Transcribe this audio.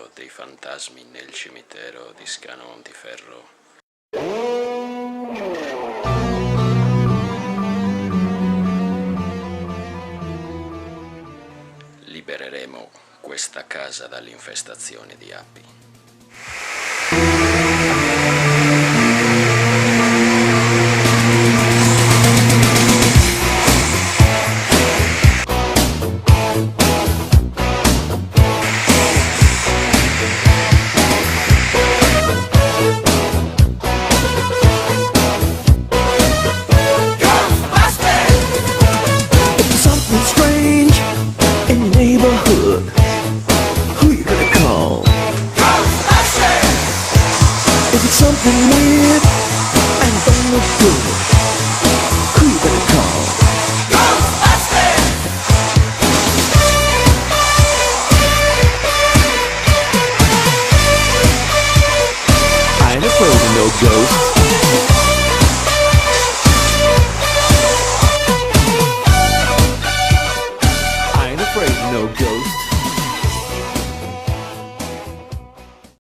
viaggio dei fantasmi nel cimitero di Scano Montiferro. Libereremo questa casa dall'infestazione di api. Something weird and don't look good. Who you gonna call? Ghostbusters! I ain't afraid of no ghosts. I ain't afraid of no ghosts.